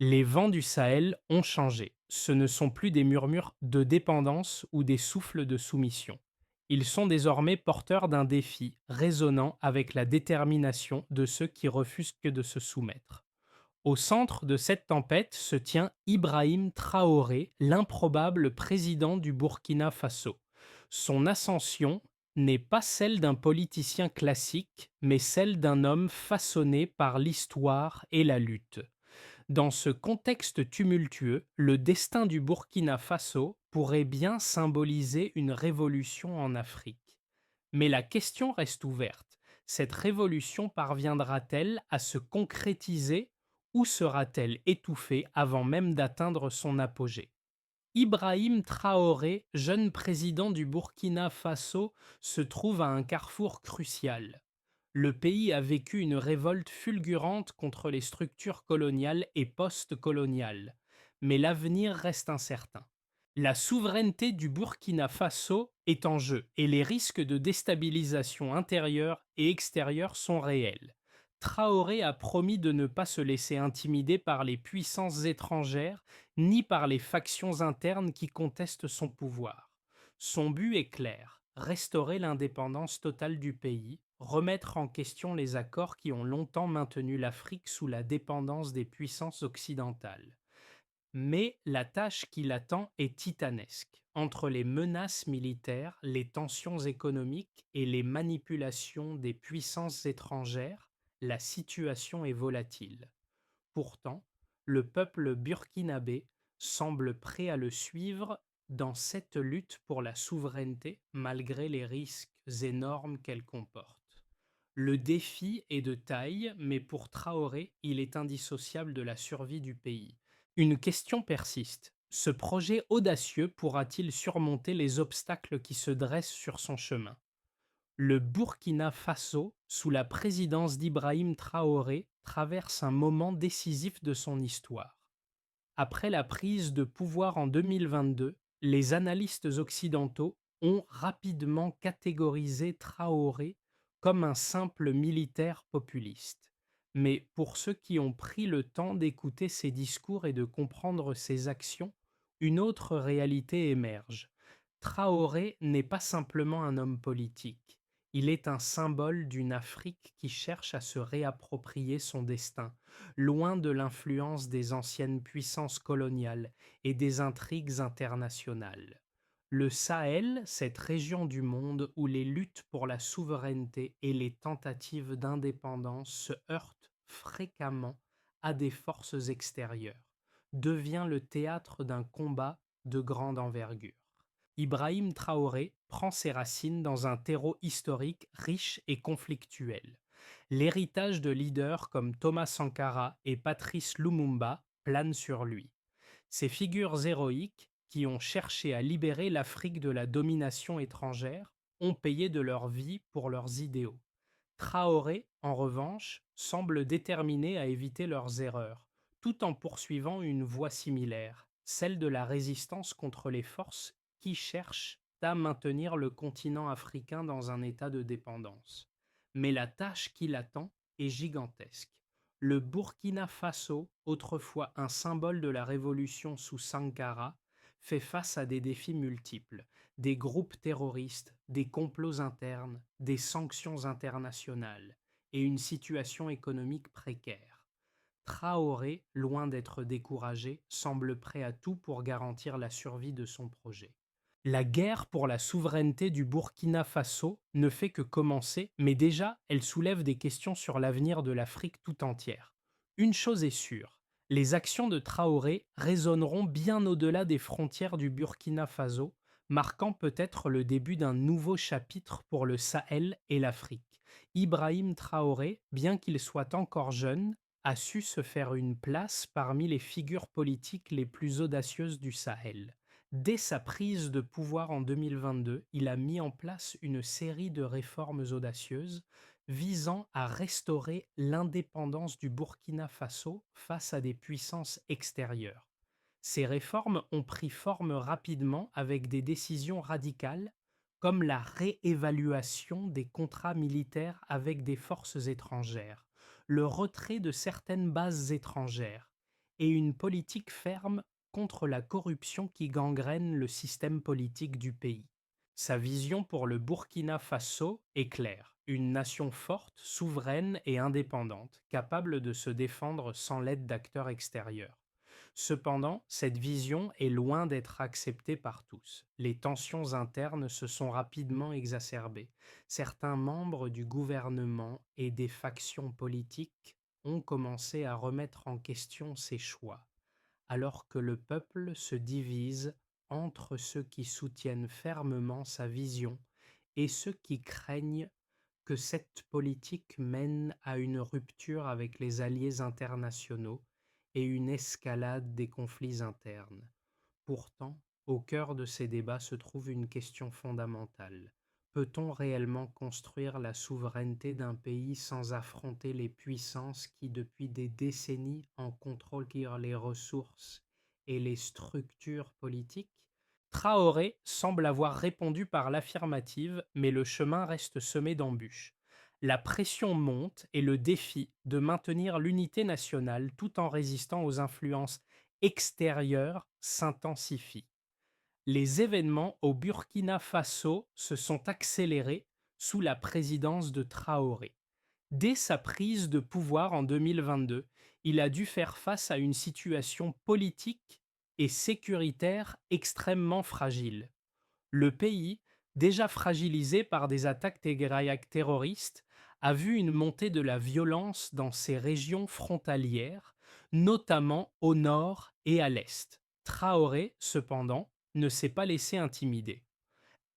Les vents du Sahel ont changé. Ce ne sont plus des murmures de dépendance ou des souffles de soumission. Ils sont désormais porteurs d'un défi résonnant avec la détermination de ceux qui refusent que de se soumettre. Au centre de cette tempête se tient Ibrahim Traoré, l'improbable président du Burkina Faso. Son ascension n'est pas celle d'un politicien classique, mais celle d'un homme façonné par l'histoire et la lutte. Dans ce contexte tumultueux, le destin du Burkina Faso pourrait bien symboliser une révolution en Afrique. Mais la question reste ouverte. Cette révolution parviendra-t-elle à se concrétiser ou sera-t-elle étouffée avant même d'atteindre son apogée? Ibrahim Traoré, jeune président du Burkina Faso, se trouve à un carrefour crucial. Le pays a vécu une révolte fulgurante contre les structures coloniales et post-coloniales, mais l'avenir reste incertain. La souveraineté du Burkina Faso est en jeu et les risques de déstabilisation intérieure et extérieure sont réels. Traoré a promis de ne pas se laisser intimider par les puissances étrangères ni par les factions internes qui contestent son pouvoir. Son but est clair: restaurer l'indépendance totale du pays, remettre en question les accords qui ont longtemps maintenu l'Afrique sous la dépendance des puissances occidentales. Mais la tâche qui l'attend est titanesque. Entre les menaces militaires, les tensions économiques et les manipulations des puissances étrangères, la situation est volatile. Pourtant, le peuple burkinabé semble prêt à le suivre dans cette lutte pour la souveraineté malgré les risques énormes qu'elle comporte. Le défi est de taille, mais pour Traoré, il est indissociable de la survie du pays. Une question persiste. Ce projet audacieux pourra-t-il surmonter les obstacles qui se dressent sur son chemin? Le Burkina Faso, sous la présidence d'Ibrahim Traoré, traverse un moment décisif de son histoire. Après la prise de pouvoir en 2022, les analystes occidentaux ont rapidement catégorisé Traoré comme un simple militaire populiste. Mais pour ceux qui ont pris le temps d'écouter ses discours et de comprendre ses actions, une autre réalité émerge. Traoré n'est pas simplement un homme politique. Il est un symbole d'une Afrique qui cherche à se réapproprier son destin, loin de l'influence des anciennes puissances coloniales et des intrigues internationales. Le Sahel, cette région du monde où les luttes pour la souveraineté et les tentatives d'indépendance se heurtent fréquemment à des forces extérieures, devient le théâtre d'un combat de grande envergure. Ibrahim Traoré prend ses racines dans un terreau historique riche et conflictuel. L'héritage de leaders comme Thomas Sankara et Patrice Lumumba plane sur lui. Ces figures héroïques, qui ont cherché à libérer l'Afrique de la domination étrangère, ont payé de leur vie pour leurs idéaux. Traoré, en revanche, semble déterminé à éviter leurs erreurs, tout en poursuivant une voie similaire, celle de la résistance contre les forces qui cherchent à maintenir le continent africain dans un état de dépendance. Mais la tâche qui l'attend est gigantesque. Le Burkina Faso, autrefois un symbole de la révolution sous Sankara, fait face à des défis multiples: des groupes terroristes, des complots internes, des sanctions internationales et une situation économique précaire. Traoré, loin d'être découragé, semble prêt à tout pour garantir la survie de son projet. La guerre pour la souveraineté du Burkina Faso ne fait que commencer, mais déjà elle soulève des questions sur l'avenir de l'Afrique tout entière. Une chose est sûre: les actions de Traoré résonneront bien au-delà des frontières du Burkina Faso, marquant peut-être le début d'un nouveau chapitre pour le Sahel et l'Afrique. Ibrahim Traoré, bien qu'il soit encore jeune, a su se faire une place parmi les figures politiques les plus audacieuses du Sahel. Dès sa prise de pouvoir en 2022, il a mis en place une série de réformes audacieuses visant à restaurer l'indépendance du Burkina Faso face à des puissances extérieures. Ces réformes ont pris forme rapidement avec des décisions radicales comme la réévaluation des contrats militaires avec des forces étrangères, le retrait de certaines bases étrangères et une politique ferme contre la corruption qui gangrène le système politique du pays. Sa vision pour le Burkina Faso est claire, une nation forte, souveraine et indépendante, capable de se défendre sans l'aide d'acteurs extérieurs. Cependant, cette vision est loin d'être acceptée par tous. Les tensions internes se sont rapidement exacerbées. Certains membres du gouvernement et des factions politiques ont commencé à remettre en question ses choix, alors que le peuple se divise entre ceux qui soutiennent fermement sa vision et ceux qui craignent que cette politique mène à une rupture avec les alliés internationaux et une escalade des conflits internes. Pourtant, au cœur de ces débats se trouve une question fondamentale. Peut-on réellement construire la souveraineté d'un pays sans affronter les puissances qui, depuis des décennies, en contrôlent les ressources et les structures politiques? Traoré semble avoir répondu par l'affirmative, mais le chemin reste semé d'embûches. La pression monte et le défi de maintenir l'unité nationale tout en résistant aux influences extérieures s'intensifie. Les événements au Burkina Faso se sont accélérés sous la présidence de Traoré. Dès sa prise de pouvoir en 2022, il a dû faire face à une situation politique et sécuritaire extrêmement fragile. Le pays, déjà fragilisé par des attaques terroristes, a vu une montée de la violence dans ses régions frontalières, notamment au nord et à l'est. Traoré, cependant, ne s'est pas laissé intimider.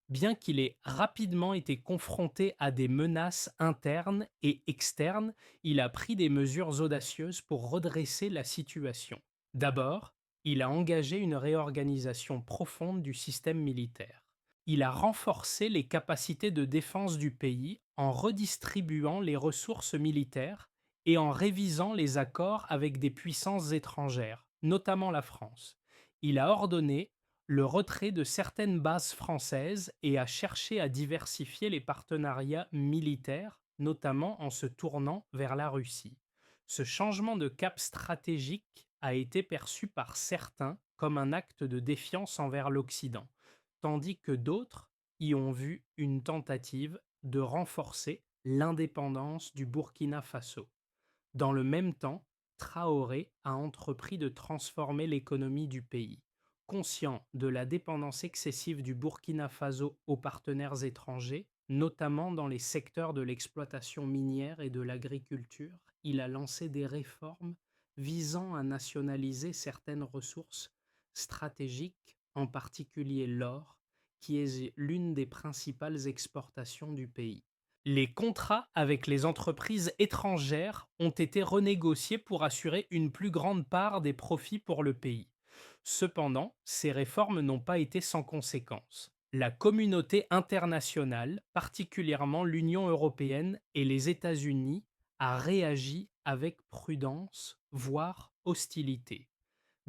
Bien qu'il ait rapidement été confronté à des menaces internes et externes, il a pris des mesures audacieuses pour redresser la situation. D'abord, il a engagé une réorganisation profonde du système militaire. Il a renforcé les capacités de défense du pays en redistribuant les ressources militaires et en révisant les accords avec des puissances étrangères, notamment la France. Il a ordonné le retrait de certaines bases françaises et a cherché à diversifier les partenariats militaires, notamment en se tournant vers la Russie. Ce changement de cap stratégique a été perçu par certains comme un acte de défiance envers l'Occident, tandis que d'autres y ont vu une tentative de renforcer l'indépendance du Burkina Faso. Dans le même temps, Traoré a entrepris de transformer l'économie du pays. Conscient de la dépendance excessive du Burkina Faso aux partenaires étrangers, notamment dans les secteurs de l'exploitation minière et de l'agriculture, il a lancé des réformes visant à nationaliser certaines ressources stratégiques, en particulier l'or, qui est l'une des principales exportations du pays. Les contrats avec les entreprises étrangères ont été renégociés pour assurer une plus grande part des profits pour le pays. Cependant, ces réformes n'ont pas été sans conséquences. La communauté internationale, particulièrement l'Union européenne et les États-Unis, a réagi avec prudence, voire hostilité.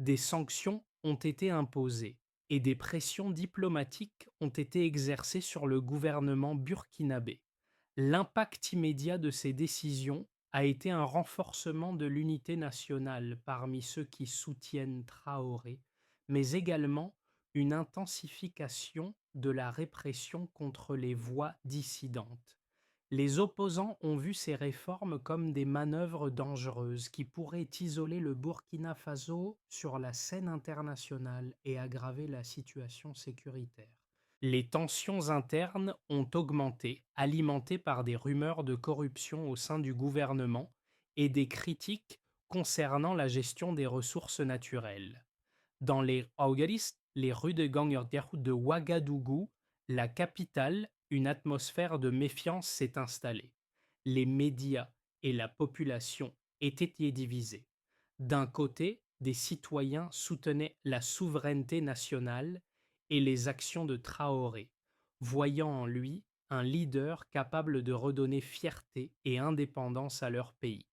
Des sanctions ont été imposées et des pressions diplomatiques ont été exercées sur le gouvernement burkinabé. L'impact immédiat de ces décisions a été un renforcement de l'unité nationale parmi ceux qui soutiennent Traoré, mais également une intensification de la répression contre les voix dissidentes. Les opposants ont vu ces réformes comme des manœuvres dangereuses qui pourraient isoler le Burkina Faso sur la scène internationale et aggraver la situation sécuritaire. Les tensions internes ont augmenté, alimentées par des rumeurs de corruption au sein du gouvernement et des critiques concernant la gestion des ressources naturelles. Dans les Augaris, les rues de Ouagadougou, la capitale, une atmosphère de méfiance s'est installée. Les médias et la population étaient divisés. D'un côté, des citoyens soutenaient la souveraineté nationale et les actions de Traoré, voyant en lui un leader capable de redonner fierté et indépendance à leur pays.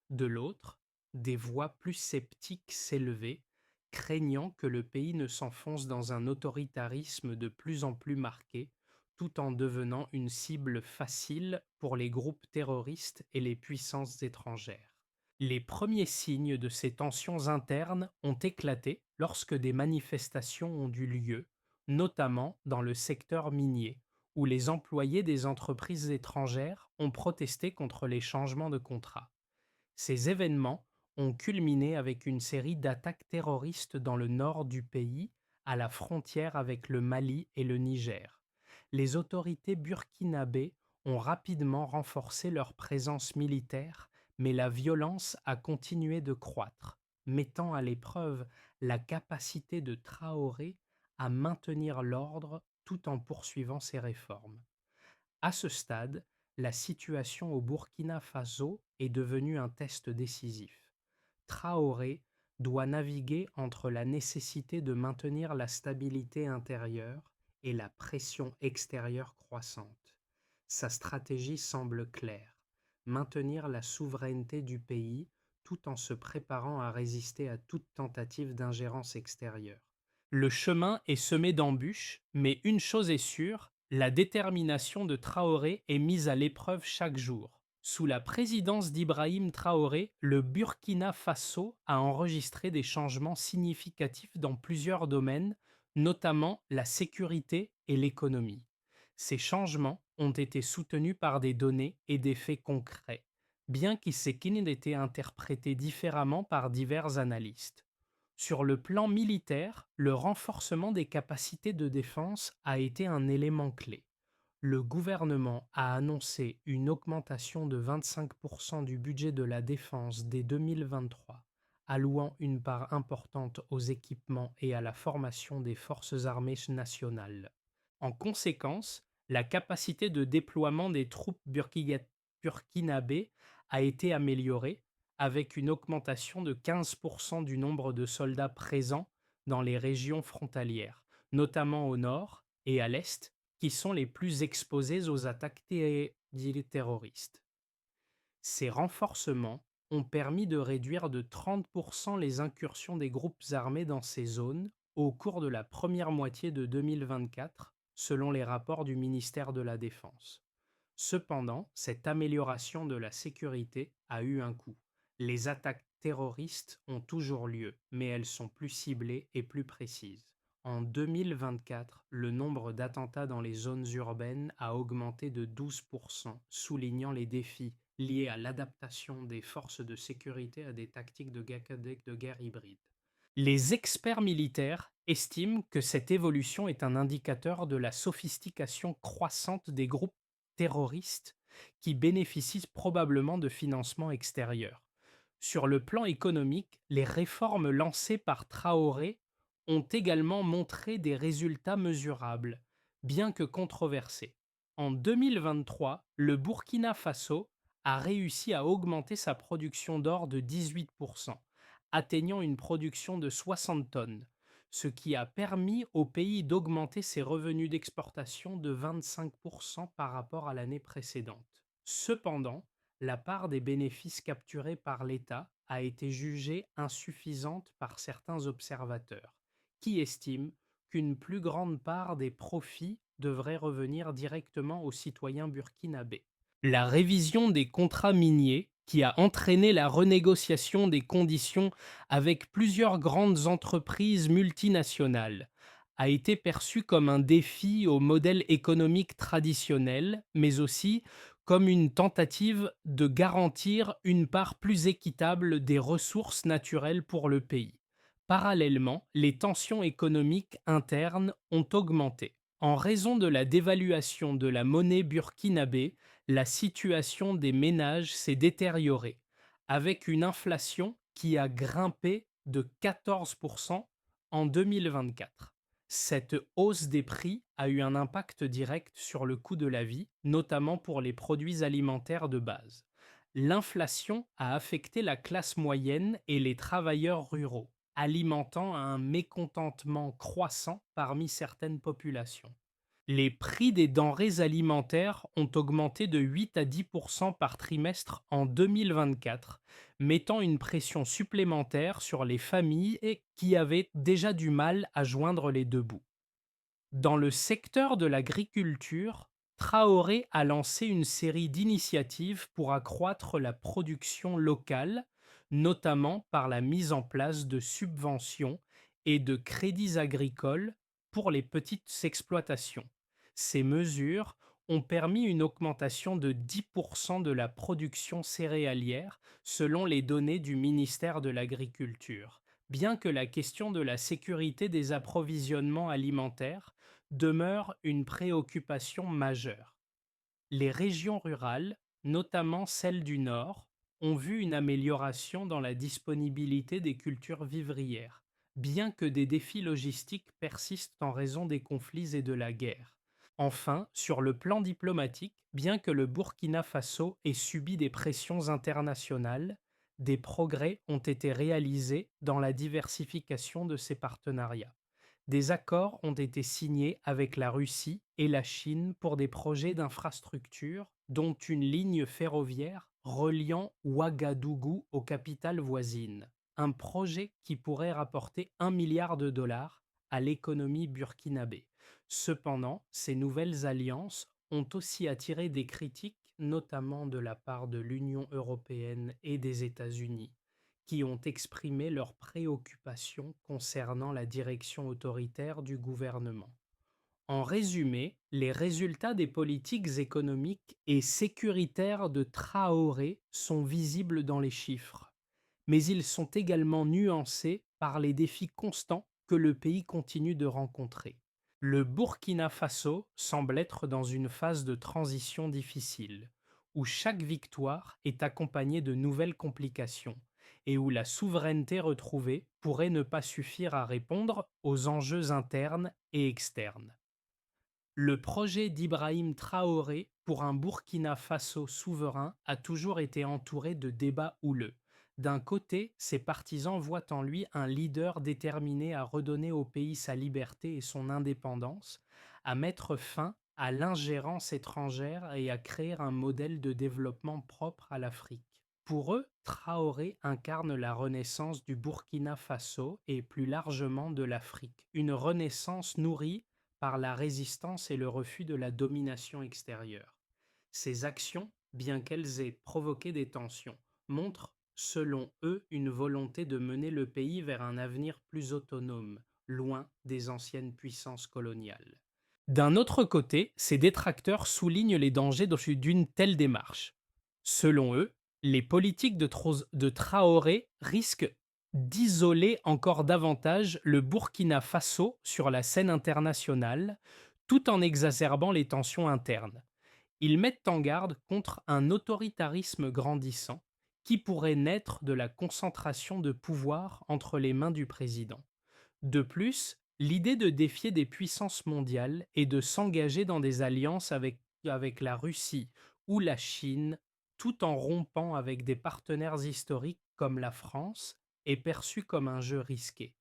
De l'autre, des voix plus sceptiques s'élevaient, craignant que le pays ne s'enfonce dans un autoritarisme de plus en plus marqué, tout en devenant une cible facile pour les groupes terroristes et les puissances étrangères. Les premiers signes de ces tensions internes ont éclaté lorsque des manifestations ont eu lieu, notamment dans le secteur minier, où les employés des entreprises étrangères ont protesté contre les changements de contrat. Ces événements ont culminé avec une série d'attaques terroristes dans le nord du pays, à la frontière avec le Mali et le Niger. Les autorités burkinabées ont rapidement renforcé leur présence militaire, mais la violence a continué de croître, mettant à l'épreuve la capacité de Traoré à maintenir l'ordre tout en poursuivant ses réformes. À ce stade, la situation au Burkina Faso est devenue un test décisif. Traoré doit naviguer entre la nécessité de maintenir la stabilité intérieure et la pression extérieure croissante. Sa stratégie semble claire: maintenir la souveraineté du pays tout en se préparant à résister à toute tentative d'ingérence extérieure. Le chemin est semé d'embûches, mais une chose est sûre, la détermination de Traoré est mise à l'épreuve chaque jour. Sous la présidence d'Ibrahim Traoré, le Burkina Faso a enregistré des changements significatifs dans plusieurs domaines, notamment la sécurité et l'économie. Ces changements ont été soutenus par des données et des faits concrets, bien qu'ils aient été interprétés différemment par divers analystes. Sur le plan militaire, le renforcement des capacités de défense a été un élément clé. Le gouvernement a annoncé une augmentation de 25% du budget de la défense dès 2023, allouant une part importante aux équipements et à la formation des forces armées nationales. En conséquence, la capacité de déploiement des troupes burkinabées a été améliorée, avec une augmentation de 15% du nombre de soldats présents dans les régions frontalières, notamment au nord et à l'est, qui sont les plus exposés aux attaques terroristes. Ces renforcements ont permis de réduire de 30% les incursions des groupes armés dans ces zones au cours de la première moitié de 2024, selon les rapports du ministère de la Défense. Cependant, cette amélioration de la sécurité a eu un coût. Les attaques terroristes ont toujours lieu, mais elles sont plus ciblées et plus précises. En 2024, le nombre d'attentats dans les zones urbaines a augmenté de 12%, soulignant les défis liés à l'adaptation des forces de sécurité à des tactiques de guerre hybrides. Les experts militaires estiment que cette évolution est un indicateur de la sophistication croissante des groupes terroristes qui bénéficient probablement de financements extérieurs. Sur le plan économique, les réformes lancées par Traoré ont également montré des résultats mesurables, bien que controversés. En 2023, le Burkina Faso a réussi à augmenter sa production d'or de 18%, atteignant une production de 60 tonnes, ce qui a permis au pays d'augmenter ses revenus d'exportation de 25% par rapport à l'année précédente. Cependant, la part des bénéfices capturés par l'État a été jugée insuffisante par certains observateurs, qui estiment qu'une plus grande part des profits devrait revenir directement aux citoyens burkinabés. La révision des contrats miniers, qui a entraîné la renégociation des conditions avec plusieurs grandes entreprises multinationales, a été perçue comme un défi au modèle économique traditionnel, mais aussi comme une tentative de garantir une part plus équitable des ressources naturelles pour le pays. Parallèlement, les tensions économiques internes ont augmenté. En raison de la dévaluation de la monnaie burkinabé, la situation des ménages s'est détériorée, avec une inflation qui a grimpé de 14% en 2024. Cette hausse des prix a eu un impact direct sur le coût de la vie, notamment pour les produits alimentaires de base. L'inflation a affecté la classe moyenne et les travailleurs ruraux, alimentant un mécontentement croissant parmi certaines populations. Les prix des denrées alimentaires ont augmenté de 8 à 10% par trimestre en 2024, mettant une pression supplémentaire sur les familles qui avaient déjà du mal à joindre les deux bouts. Dans le secteur de l'agriculture, Traoré a lancé une série d'initiatives pour accroître la production locale, notamment par la mise en place de subventions et de crédits agricoles pour les petites exploitations. Ces mesures ont permis une augmentation de 10% de la production céréalière selon les données du ministère de l'Agriculture, bien que la question de la sécurité des approvisionnements alimentaires demeure une préoccupation majeure. Les régions rurales, notamment celles du Nord, ont vu une amélioration dans la disponibilité des cultures vivrières, bien que des défis logistiques persistent en raison des conflits et de la guerre. Enfin, sur le plan diplomatique, bien que le Burkina Faso ait subi des pressions internationales, des progrès ont été réalisés dans la diversification de ses partenariats. Des accords ont été signés avec la Russie et la Chine pour des projets d'infrastructure, dont une ligne ferroviaire reliant Ouagadougou aux capitales voisines. Un projet qui pourrait rapporter 1 milliard de dollars à l'économie burkinabé. Cependant, ces nouvelles alliances ont aussi attiré des critiques, notamment de la part de l'Union européenne et des États-Unis, qui ont exprimé leurs préoccupations concernant la direction autoritaire du gouvernement. En résumé, les résultats des politiques économiques et sécuritaires de Traoré sont visibles dans les chiffres, mais ils sont également nuancés par les défis constants que le pays continue de rencontrer. Le Burkina Faso semble être dans une phase de transition difficile, où chaque victoire est accompagnée de nouvelles complications et où la souveraineté retrouvée pourrait ne pas suffire à répondre aux enjeux internes et externes. Le projet d'Ibrahim Traoré pour un Burkina Faso souverain a toujours été entouré de débats houleux. D'un côté, ses partisans voient en lui un leader déterminé à redonner au pays sa liberté et son indépendance, à mettre fin à l'ingérence étrangère et à créer un modèle de développement propre à l'Afrique. Pour eux, Traoré incarne la renaissance du Burkina Faso et plus largement de l'Afrique, une renaissance nourrie par la résistance et le refus de la domination extérieure. Ces actions, bien qu'elles aient provoqué des tensions, montrent, selon eux, une volonté de mener le pays vers un avenir plus autonome, loin des anciennes puissances coloniales. D'un autre côté, ces détracteurs soulignent les dangers d'une telle démarche. Selon eux, les politiques de Traoré risquent d'isoler encore davantage le Burkina Faso sur la scène internationale, tout en exacerbant les tensions internes. Ils mettent en garde contre un autoritarisme grandissant qui pourrait naître de la concentration de pouvoir entre les mains du président. De plus, l'idée de défier des puissances mondiales et de s'engager dans des alliances avec la Russie ou la Chine, tout en rompant avec des partenaires historiques comme la France, est perçue comme un jeu risqué.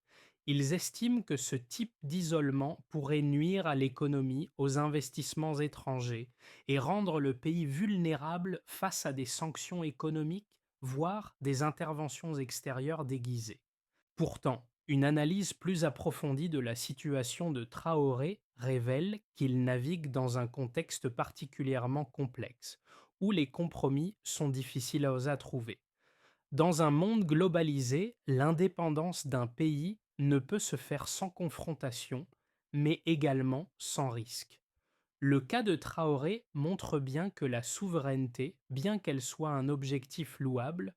Ils estiment que ce type d'isolement pourrait nuire à l'économie, aux investissements étrangers et rendre le pays vulnérable face à des sanctions économiques, voire des interventions extérieures déguisées. Pourtant, une analyse plus approfondie de la situation de Traoré révèle qu'il navigue dans un contexte particulièrement complexe, où les compromis sont difficiles à trouver. Dans un monde globalisé, l'indépendance d'un pays ne peut se faire sans confrontation, mais également sans risque. Le cas de Traoré montre bien que la souveraineté, bien qu'elle soit un objectif louable,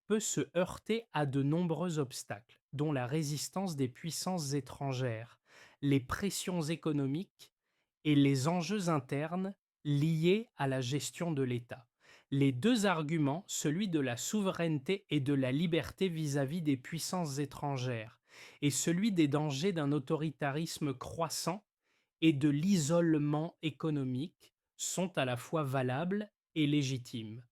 peut se heurter à de nombreux obstacles, dont la résistance des puissances étrangères, les pressions économiques et les enjeux internes liés à la gestion de l'État. Les deux arguments, celui de la souveraineté et de la liberté vis-à-vis des puissances étrangères, et celui des dangers d'un autoritarisme croissant et de l'isolement économique, sont à la fois valables et légitimes.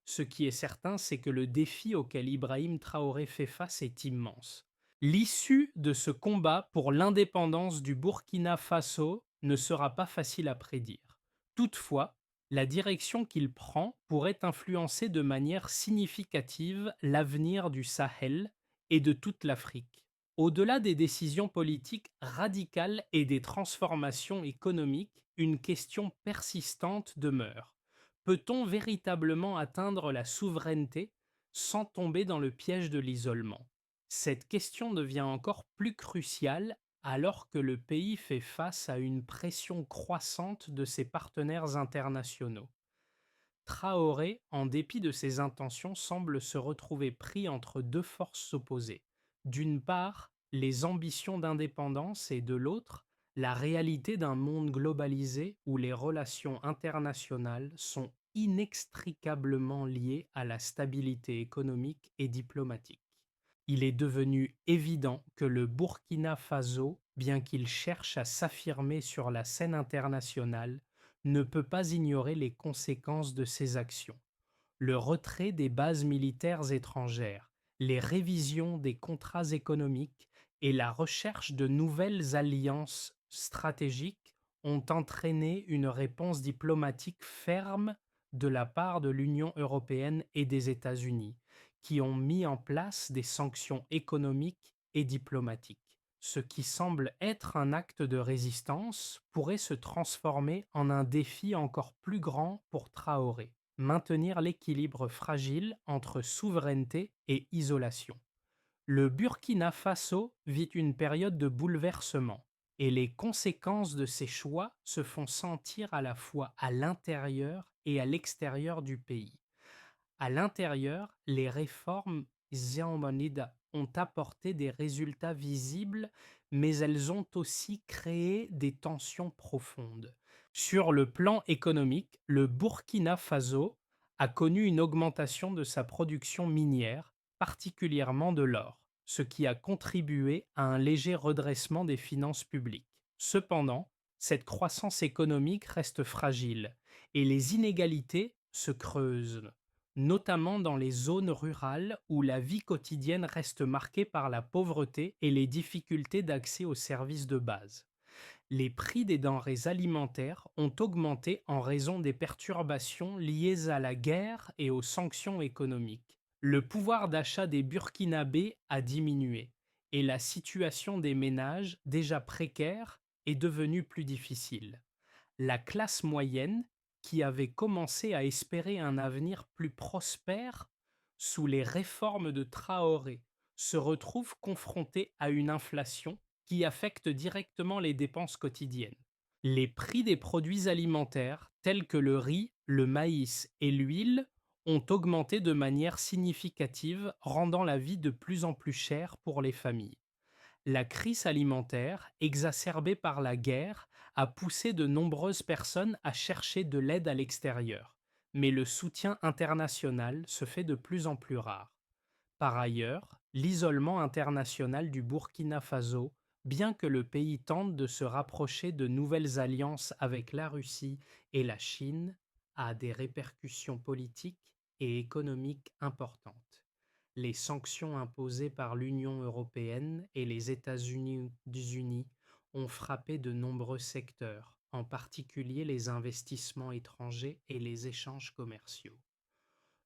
Ce qui est certain, c'est que le défi auquel Ibrahim Traoré fait face est immense. L'issue de ce combat pour l'indépendance du Burkina Faso ne sera pas facile à prédire. Toutefois, la direction qu'il prend pourrait influencer de manière significative l'avenir du Sahel et de toute l'Afrique. Au-delà des décisions politiques radicales et des transformations économiques, une question persistante demeure. Peut-on véritablement atteindre la souveraineté sans tomber dans le piège de l'isolement. Cette question devient encore plus cruciale alors que le pays fait face à une pression croissante de ses partenaires internationaux. Traoré, en dépit de ses intentions, semble se retrouver pris entre deux forces opposées. D'une part, les ambitions d'indépendance et de l'autre, la réalité d'un monde globalisé où les relations internationales sont inextricablement liées à la stabilité économique et diplomatique. Il est devenu évident que le Burkina Faso, bien qu'il cherche à s'affirmer sur la scène internationale, ne peut pas ignorer les conséquences de ses actions. Le retrait des bases militaires étrangères, les révisions des contrats économiques et la recherche de nouvelles alliances stratégiques ont entraîné une réponse diplomatique ferme de la part de l'Union européenne et des États-Unis, qui ont mis en place des sanctions économiques et diplomatiques. Ce qui semble être un acte de résistance pourrait se transformer en un défi encore plus grand pour Traoré: maintenir l'équilibre fragile entre souveraineté et isolation. Le Burkina Faso vit une période de bouleversement et les conséquences de ses choix se font sentir à la fois à l'intérieur et à l'extérieur du pays. À l'intérieur, les réformes Ziaomanida ont apporté des résultats visibles, mais elles ont aussi créé des tensions profondes. Sur le plan économique, le Burkina Faso a connu une augmentation de sa production minière, particulièrement de l'or, ce qui a contribué à un léger redressement des finances publiques. Cependant, cette croissance économique reste fragile et les inégalités se creusent, notamment dans les zones rurales où la vie quotidienne reste marquée par la pauvreté et les difficultés d'accès aux services de base. Les prix des denrées alimentaires ont augmenté en raison des perturbations liées à la guerre et aux sanctions économiques. Le pouvoir d'achat des Burkinabés a diminué et la situation des ménages, déjà précaire, est devenue plus difficile. La classe moyenne, qui avait commencé à espérer un avenir plus prospère sous les réformes de Traoré, se retrouve confrontée à une inflation qui affecte directement les dépenses quotidiennes. Les prix des produits alimentaires, tels que le riz, le maïs et l'huile, ont augmenté de manière significative, rendant la vie de plus en plus chère pour les familles. La crise alimentaire, exacerbée par la guerre, a poussé de nombreuses personnes à chercher de l'aide à l'extérieur, mais le soutien international se fait de plus en plus rare. Par ailleurs, l'isolement international du Burkina Faso, bien que le pays tente de se rapprocher de nouvelles alliances avec la Russie et la Chine, a des répercussions politiques et économiques importantes. Les sanctions imposées par l'Union européenne et les États-Unis ont frappé de nombreux secteurs, en particulier les investissements étrangers et les échanges commerciaux.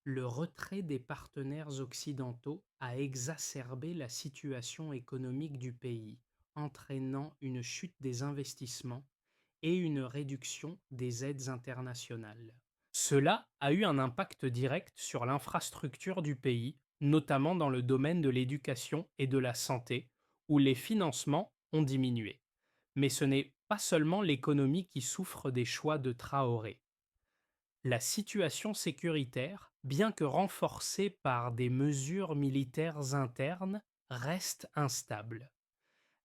Le retrait des partenaires occidentaux a exacerbé la situation économique du pays, entraînant une chute des investissements et une réduction des aides internationales. Cela a eu un impact direct sur l'infrastructure du pays, notamment dans le domaine de l'éducation et de la santé, où les financements ont diminué. Mais ce n'est pas seulement l'économie qui souffre des choix de Traoré. La situation sécuritaire, bien que renforcée par des mesures militaires internes, reste instable.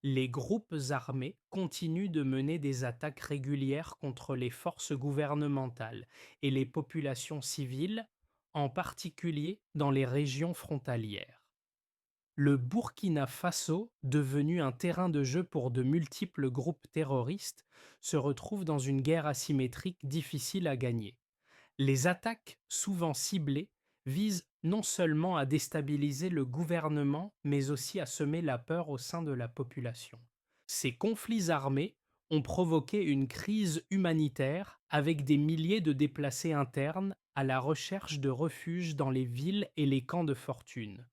Les groupes armés continuent de mener des attaques régulières contre les forces gouvernementales et les populations civiles, en particulier dans les régions frontalières. Le Burkina Faso, devenu un terrain de jeu pour de multiples groupes terroristes, se retrouve dans une guerre asymétrique difficile à gagner. Les attaques, souvent ciblées, visent non seulement à déstabiliser le gouvernement, mais aussi à semer la peur au sein de la population. Ces conflits armés ont provoqué une crise humanitaire avec des milliers de déplacés internes à la recherche de refuge dans les villes et les camps de fortune.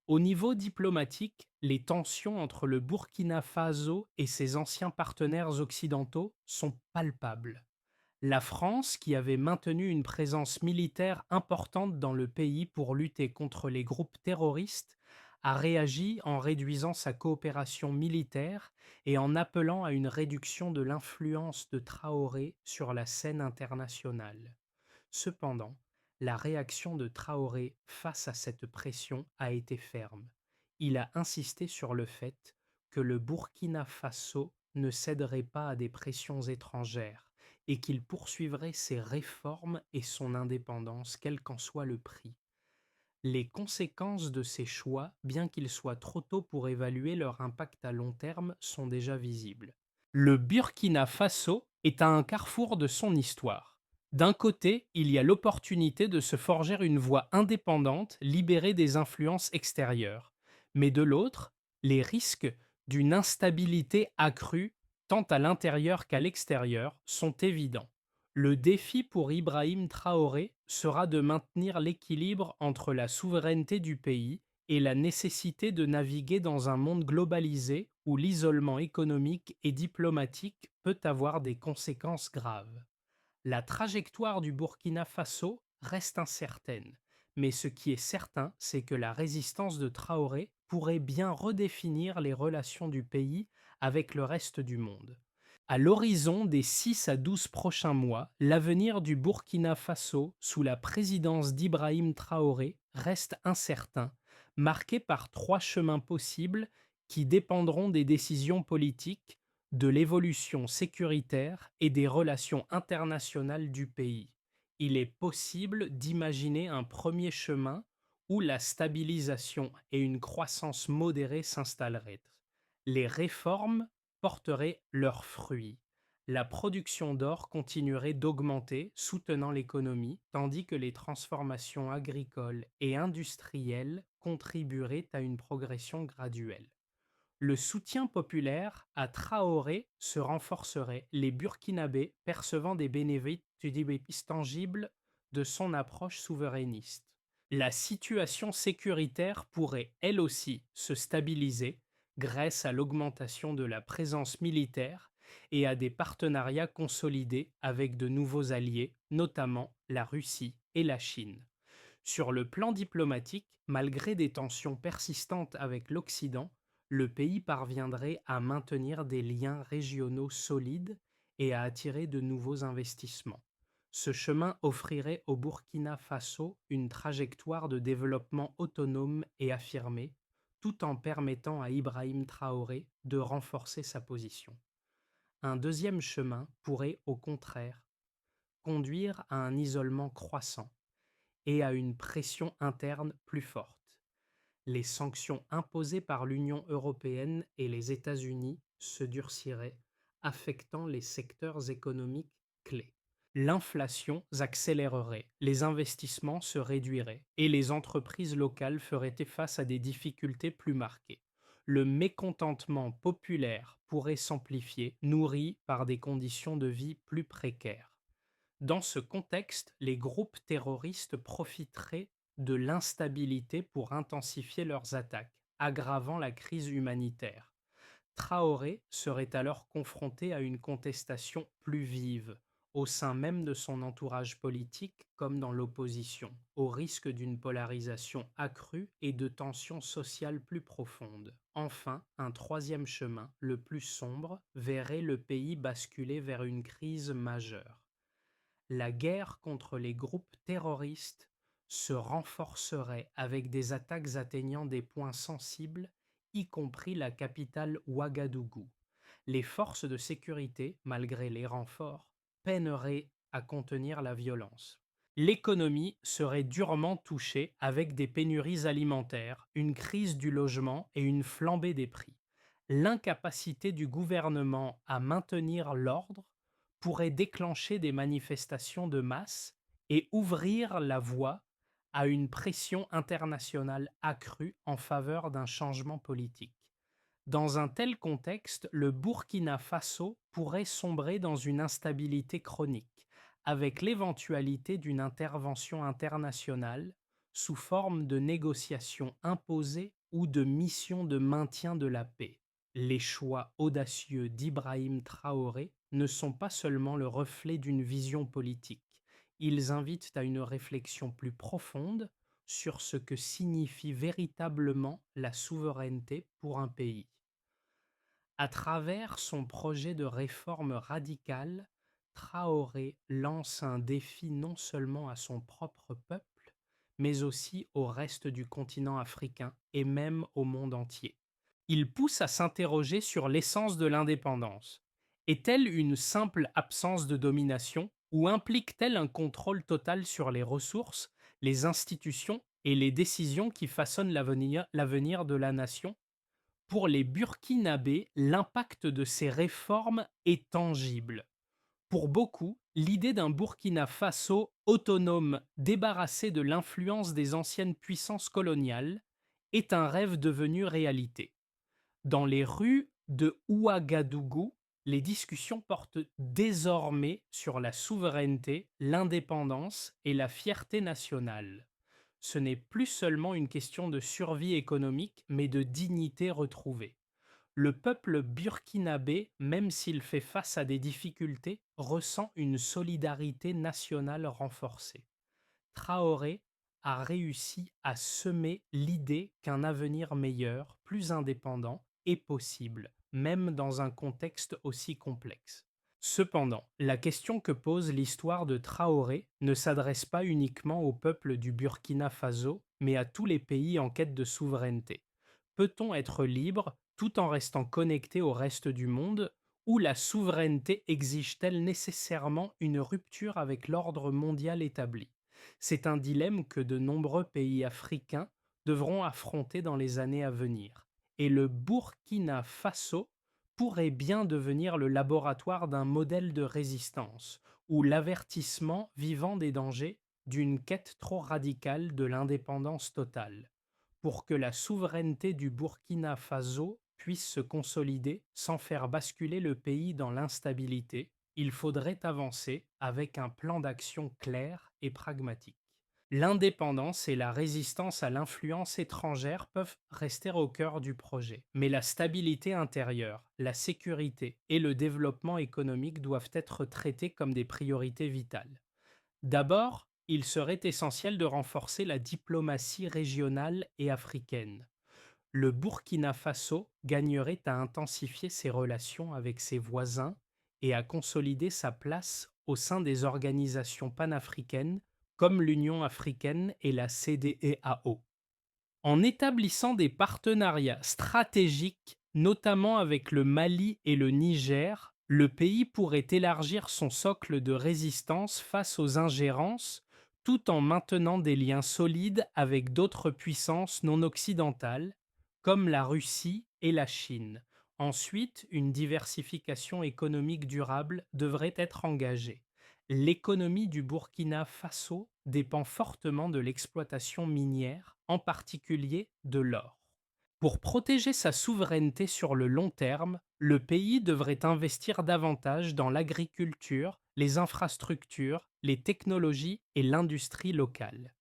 Au niveau diplomatique, les tensions entre le Burkina Faso et ses anciens partenaires occidentaux sont palpables. La France, qui avait maintenu une présence militaire importante dans le pays pour lutter contre les groupes terroristes, a réagi en réduisant sa coopération militaire et en appelant à une réduction de l'influence de Traoré sur la scène internationale. Cependant, la réaction de Traoré face à cette pression a été ferme. Il a insisté sur le fait que le Burkina Faso ne céderait pas à des pressions étrangères et qu'il poursuivrait ses réformes et son indépendance, quel qu'en soit le prix. Les conséquences de ces choix, bien qu'il soit trop tôt pour évaluer leur impact à long terme, sont déjà visibles. Le Burkina Faso est à un carrefour de son histoire. D'un côté, il y a l'opportunité de se forger une voie indépendante, libérée des influences extérieures. Mais de l'autre, les risques d'une instabilité accrue, tant à l'intérieur qu'à l'extérieur, sont évidents. Le défi pour Ibrahim Traoré sera de maintenir l'équilibre entre la souveraineté du pays et la nécessité de naviguer dans un monde globalisé où l'isolement économique et diplomatique peut avoir des conséquences graves. La trajectoire du Burkina Faso reste incertaine, mais ce qui est certain, c'est que la résistance de Traoré pourrait bien redéfinir les relations du pays avec le reste du monde. À l'horizon des 6 à 12 prochains mois, l'avenir du Burkina Faso sous la présidence d'Ibrahim Traoré reste incertain, marqué par trois chemins possibles qui dépendront des décisions politiques, de l'évolution sécuritaire et des relations internationales du pays. Il est possible d'imaginer un premier chemin où la stabilisation et une croissance modérée s'installeraient. Les réformes porteraient leurs fruits. La production d'or continuerait d'augmenter, soutenant l'économie, tandis que les transformations agricoles et industrielles contribueraient à une progression graduelle. Le soutien populaire à Traoré se renforcerait, les Burkinabés percevant des bénéfices tangibles de son approche souverainiste. La situation sécuritaire pourrait, elle aussi, se stabiliser grâce à l'augmentation de la présence militaire et à des partenariats consolidés avec de nouveaux alliés, notamment la Russie et la Chine. Sur le plan diplomatique, malgré des tensions persistantes avec l'Occident, le pays parviendrait à maintenir des liens régionaux solides et à attirer de nouveaux investissements. Ce chemin offrirait au Burkina Faso une trajectoire de développement autonome et affirmée, tout en permettant à Ibrahim Traoré de renforcer sa position. Un deuxième chemin pourrait, au contraire, conduire à un isolement croissant et à une pression interne plus forte. Les sanctions imposées par l'Union européenne et les États-Unis se durciraient, affectant les secteurs économiques clés. L'inflation s'accélérerait, les investissements se réduiraient et les entreprises locales feraient face à des difficultés plus marquées. Le mécontentement populaire pourrait s'amplifier, nourri par des conditions de vie plus précaires. Dans ce contexte, les groupes terroristes profiteraient de l'instabilité pour intensifier leurs attaques, aggravant la crise humanitaire. Traoré serait alors confronté à une contestation plus vive, au sein même de son entourage politique comme dans l'opposition, au risque d'une polarisation accrue et de tensions sociales plus profondes. Enfin, un troisième chemin, le plus sombre, verrait le pays basculer vers une crise majeure. La guerre contre les groupes terroristes se renforcerait avec des attaques atteignant des points sensibles, y compris la capitale Ouagadougou. Les forces de sécurité, malgré les renforts, peineraient à contenir la violence. L'économie serait durement touchée avec des pénuries alimentaires, une crise du logement et une flambée des prix. L'incapacité du gouvernement à maintenir l'ordre pourrait déclencher des manifestations de masse et ouvrir la voie à une pression internationale accrue en faveur d'un changement politique. Dans un tel contexte, le Burkina Faso pourrait sombrer dans une instabilité chronique, avec l'éventualité d'une intervention internationale sous forme de négociations imposées ou de missions de maintien de la paix. Les choix audacieux d'Ibrahim Traoré ne sont pas seulement le reflet d'une vision politique, ils invitent à une réflexion plus profonde sur ce que signifie véritablement la souveraineté pour un pays. À travers son projet de réforme radicale, Traoré lance un défi non seulement à son propre peuple, mais aussi au reste du continent africain et même au monde entier. Il pousse à s'interroger sur l'essence de l'indépendance. Est-elle une simple absence de domination ou implique-t-elle un contrôle total sur les ressources, les institutions et les décisions qui façonnent l'avenir de la nation? Pour les Burkinabés, l'impact de ces réformes est tangible. Pour beaucoup, l'idée d'un Burkina Faso autonome, débarrassé de l'influence des anciennes puissances coloniales, est un rêve devenu réalité. Dans les rues de Ouagadougou, les discussions portent désormais sur la souveraineté, l'indépendance et la fierté nationale. Ce n'est plus seulement une question de survie économique, mais de dignité retrouvée. Le peuple burkinabé, même s'il fait face à des difficultés, ressent une solidarité nationale renforcée. Traoré a réussi à semer l'idée qu'un avenir meilleur, plus indépendant, est possible, même dans un contexte aussi complexe. Cependant, la question que pose l'histoire de Traoré ne s'adresse pas uniquement au peuple du Burkina Faso, mais à tous les pays en quête de souveraineté. Peut-on être libre tout en restant connecté au reste du monde, ou la souveraineté exige-t-elle nécessairement une rupture avec l'ordre mondial établi? C'est un dilemme que de nombreux pays africains devront affronter dans les années à venir. Et le Burkina Faso pourrait bien devenir le laboratoire d'un modèle de résistance, ou l'avertissement vivant des dangers d'une quête trop radicale de l'indépendance totale. Pour que la souveraineté du Burkina Faso puisse se consolider sans faire basculer le pays dans l'instabilité, il faudrait avancer avec un plan d'action clair et pragmatique. L'indépendance et la résistance à l'influence étrangère peuvent rester au cœur du projet, mais la stabilité intérieure, la sécurité et le développement économique doivent être traités comme des priorités vitales. D'abord, il serait essentiel de renforcer la diplomatie régionale et africaine. Le Burkina Faso gagnerait à intensifier ses relations avec ses voisins et à consolider sa place au sein des organisations panafricaines comme l'Union africaine et la CEDEAO. En établissant des partenariats stratégiques, notamment avec le Mali et le Niger, le pays pourrait élargir son socle de résistance face aux ingérences tout en maintenant des liens solides avec d'autres puissances non occidentales, comme la Russie et la Chine. Ensuite, une diversification économique durable devrait être engagée. L'économie du Burkina Faso dépend fortement de l'exploitation minière, en particulier de l'or. Pour protéger sa souveraineté sur le long terme, le pays devrait investir davantage dans l'agriculture, les infrastructures, les technologies et l'industrie locale.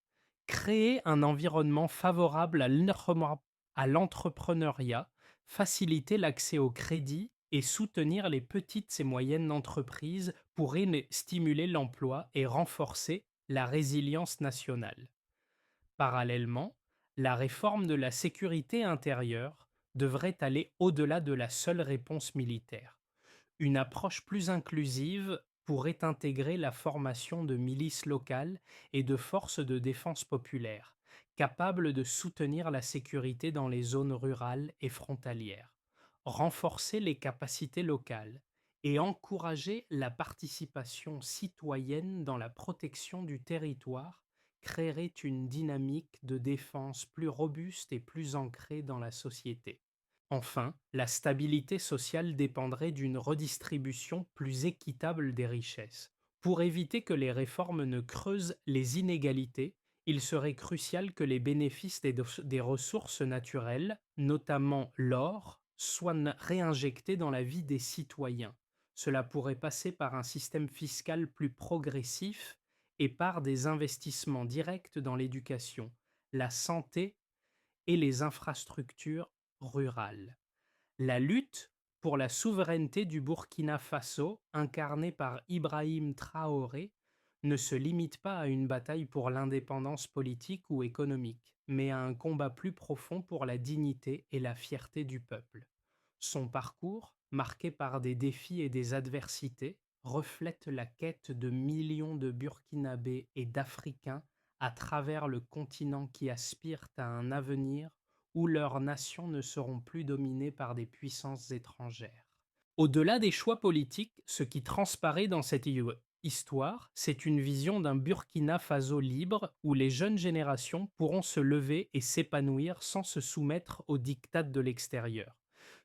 Créer un environnement favorable à l'entrepreneuriat, faciliter l'accès au crédit et soutenir les petites et moyennes entreprises pourrait stimuler l'emploi et renforcer la résilience nationale. Parallèlement, la réforme de la sécurité intérieure devrait aller au-delà de la seule réponse militaire. Une approche plus inclusive pourrait intégrer la formation de milices locales et de forces de défense populaire, capables de soutenir la sécurité dans les zones rurales et frontalières, renforcer les capacités locales et encourager la participation citoyenne dans la protection du territoire créerait une dynamique de défense plus robuste et plus ancrée dans la société. Enfin, la stabilité sociale dépendrait d'une redistribution plus équitable des richesses. Pour éviter que les réformes ne creusent les inégalités, il serait crucial que les bénéfices des ressources naturelles, notamment l'or, soient réinjectés dans la vie des citoyens. Cela pourrait passer par un système fiscal plus progressif et par des investissements directs dans l'éducation, la santé et les infrastructures rurales. La lutte pour la souveraineté du Burkina Faso, incarnée par Ibrahim Traoré, ne se limite pas à une bataille pour l'indépendance politique ou économique, mais à un combat plus profond pour la dignité et la fierté du peuple. Son parcours, marqué par des défis et des adversités, reflète la quête de millions de Burkinabés et d'Africains à travers le continent qui aspirent à un avenir où leurs nations ne seront plus dominées par des puissances étrangères. Au-delà des choix politiques, ce qui transparaît dans cette histoire, c'est une vision d'un Burkina Faso libre où les jeunes générations pourront se lever et s'épanouir sans se soumettre aux diktats de l'extérieur.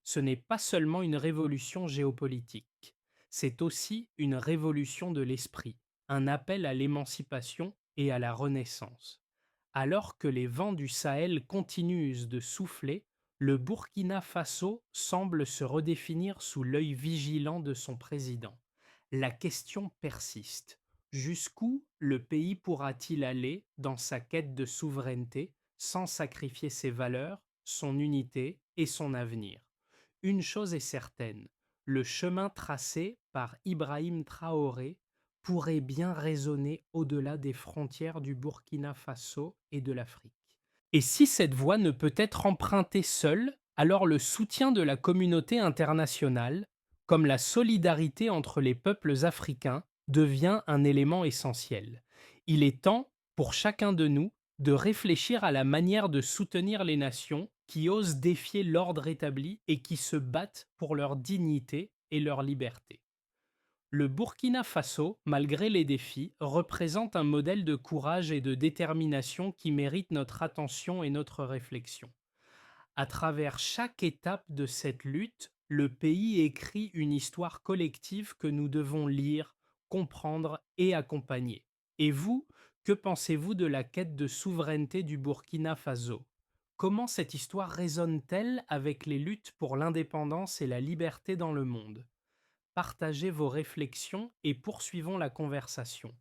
Ce n'est pas seulement une révolution géopolitique, c'est aussi une révolution de l'esprit, un appel à l'émancipation et à la renaissance. Alors que les vents du Sahel continuent de souffler, le Burkina Faso semble se redéfinir sous l'œil vigilant de son président. La question persiste. Jusqu'où le pays pourra-t-il aller dans sa quête de souveraineté sans sacrifier ses valeurs, son unité et son avenir? Une chose est certaine, le chemin tracé par Ibrahim Traoré pourrait bien résonner au-delà des frontières du Burkina Faso et de l'Afrique. Et si cette voie ne peut être empruntée seule, alors le soutien de la communauté internationale, comme la solidarité entre les peuples africains, devient un élément essentiel. Il est temps, pour chacun de nous, de réfléchir à la manière de soutenir les nations qui osent défier l'ordre établi et qui se battent pour leur dignité et leur liberté. Le Burkina Faso, malgré les défis, représente un modèle de courage et de détermination qui mérite notre attention et notre réflexion. À travers chaque étape de cette lutte, le pays écrit une histoire collective que nous devons lire, comprendre et accompagner. Et vous, que pensez-vous de la quête de souveraineté du Burkina Faso? Comment cette histoire résonne-t-elle avec les luttes pour l'indépendance et la liberté dans le monde? Partagez vos réflexions et poursuivons la conversation.